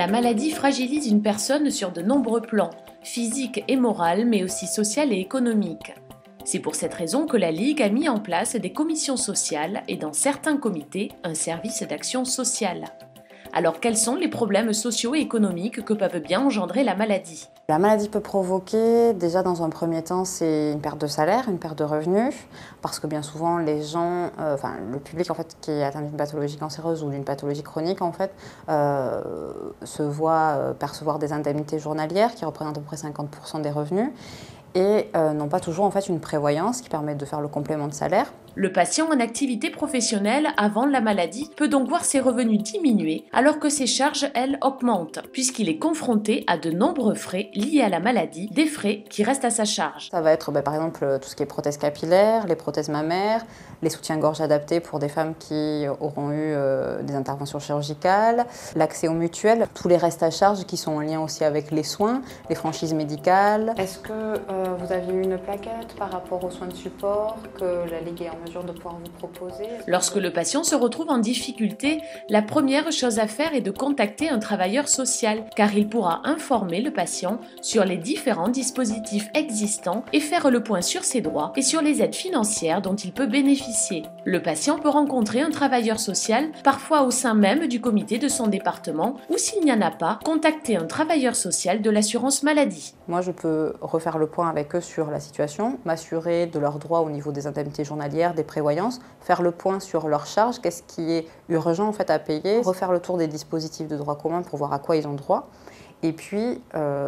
maladie fragilise une personne sur de nombreux plans, physique et moral, mais aussi social et économique. C'est pour cette raison que la Ligue a mis en place des commissions sociales et dans certains comités, un service d'action sociale. Alors quels sont les problèmes sociaux et économiques que peuvent bien engendrer la maladie ? La maladie peut provoquer, déjà dans un premier temps, c'est une perte de salaire, une perte de revenus, parce que bien souvent les gens, le public en fait, qui est atteint d'une pathologie cancéreuse ou d'une pathologie chronique en fait, se voit percevoir des indemnités journalières qui représentent à peu près 50% des revenus et n'ont pas toujours en fait une prévoyance qui permet de faire le complément de salaire. Le patient en activité professionnelle avant la maladie peut donc voir ses revenus diminuer alors que ses charges, elles, augmentent, puisqu'il est confronté à de nombreux frais liés à la maladie, des frais qui restent à sa charge. Ça va être par exemple tout ce qui est prothèses capillaires, les prothèses mammaires, les soutiens-gorge adaptés pour des femmes qui auront eu des interventions chirurgicales, l'accès aux mutuelles, tous les restes à charge qui sont en lien aussi avec les soins, les franchises médicales. Est-ce que vous aviez une plaquette par rapport aux soins de support que la Ligue est en mesure de pouvoir vous proposer? Lorsque le patient se retrouve en difficulté, la première chose à faire est de contacter un travailleur social, car il pourra informer le patient sur les différents dispositifs existants et faire le point sur ses droits et sur les aides financières dont il peut bénéficier. Le patient peut rencontrer un travailleur social, parfois au sein même du comité de son département, ou s'il n'y en a pas, contacter un travailleur social de l'assurance maladie. Moi, je peux refaire le point avec eux sur la situation, m'assurer de leurs droits au niveau des indemnités journalières, des prévoyances, faire le point sur leurs charges, qu'est-ce qui est urgent en fait à payer, refaire le tour des dispositifs de droit commun pour voir à quoi ils ont droit. Et puis,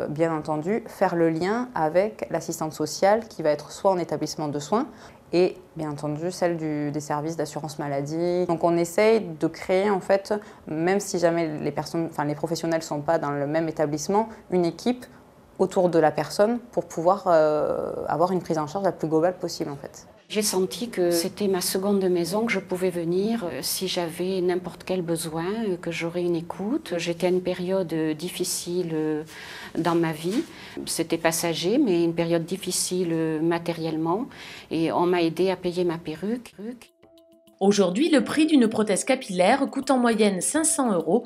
bien entendu, faire le lien avec l'assistante sociale qui va être soit en établissement de soins et bien entendu celle des services d'assurance maladie. Donc on essaye de créer en fait, même si jamais les professionnels ne sont pas dans le même établissement, une équipe autour de la personne pour pouvoir avoir une prise en charge la plus globale possible en fait. J'ai senti que c'était ma seconde maison, que je pouvais venir si j'avais n'importe quel besoin, que j'aurais une écoute. J'étais à une période difficile dans ma vie. C'était passager, mais une période difficile matériellement. Et on m'a aidé à payer ma perruque. Aujourd'hui, le prix d'une prothèse capillaire coûte en moyenne 500 €.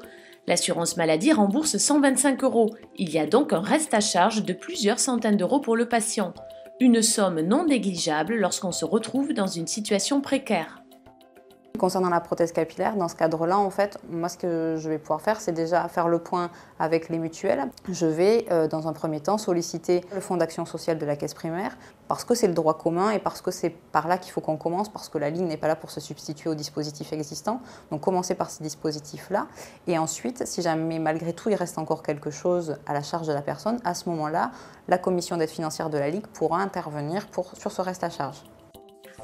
L'assurance maladie rembourse 125 €. Il y a donc un reste à charge de plusieurs centaines d'euros pour le patient. Une somme non négligeable lorsqu'on se retrouve dans une situation précaire. Concernant la prothèse capillaire, dans ce cadre-là, en fait, moi, ce que je vais pouvoir faire, c'est déjà faire le point avec les mutuelles. Je vais, dans un premier temps, solliciter le fonds d'action sociale de la caisse primaire, parce que c'est le droit commun et parce que c'est par là qu'il faut qu'on commence, parce que la Ligue n'est pas là pour se substituer aux dispositifs existants. Donc, commencer par ces dispositifs-là. Et ensuite, si jamais, malgré tout, il reste encore quelque chose à la charge de la personne, à ce moment-là, la commission d'aide financière de la Ligue pourra intervenir sur ce reste à charge.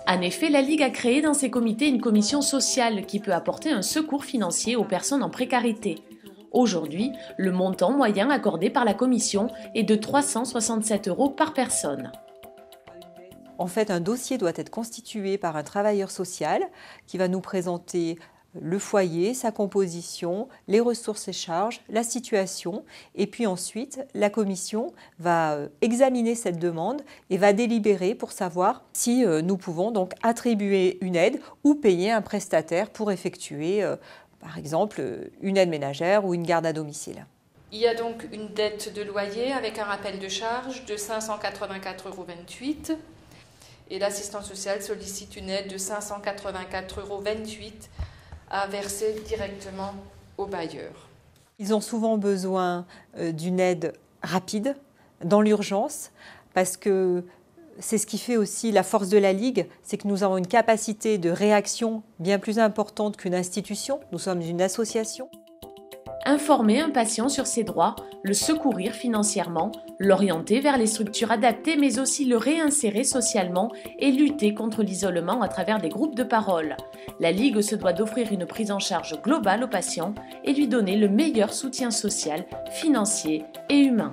En effet, la Ligue a créé dans ses comités une commission sociale qui peut apporter un secours financier aux personnes en précarité. Aujourd'hui, le montant moyen accordé par la commission est de 367 € par personne. En fait, un dossier doit être constitué par un travailleur social qui va nous présenter le foyer, sa composition, les ressources et charges, la situation, et puis ensuite la commission va examiner cette demande et va délibérer pour savoir si nous pouvons donc attribuer une aide ou payer un prestataire pour effectuer par exemple une aide ménagère ou une garde à domicile. Il y a donc une dette de loyer avec un rappel de charge de 584,28 € et l'assistance sociale sollicite une aide de 584,28 € à verser directement au bailleur. Ils ont souvent besoin d'une aide rapide, dans l'urgence, parce que c'est ce qui fait aussi la force de la Ligue, c'est que nous avons une capacité de réaction bien plus importante qu'une institution. Nous sommes une association. Informer un patient sur ses droits, le secourir financièrement, l'orienter vers les structures adaptées mais aussi le réinsérer socialement et lutter contre l'isolement à travers des groupes de parole. La Ligue se doit d'offrir une prise en charge globale au patient et lui donner le meilleur soutien social, financier et humain.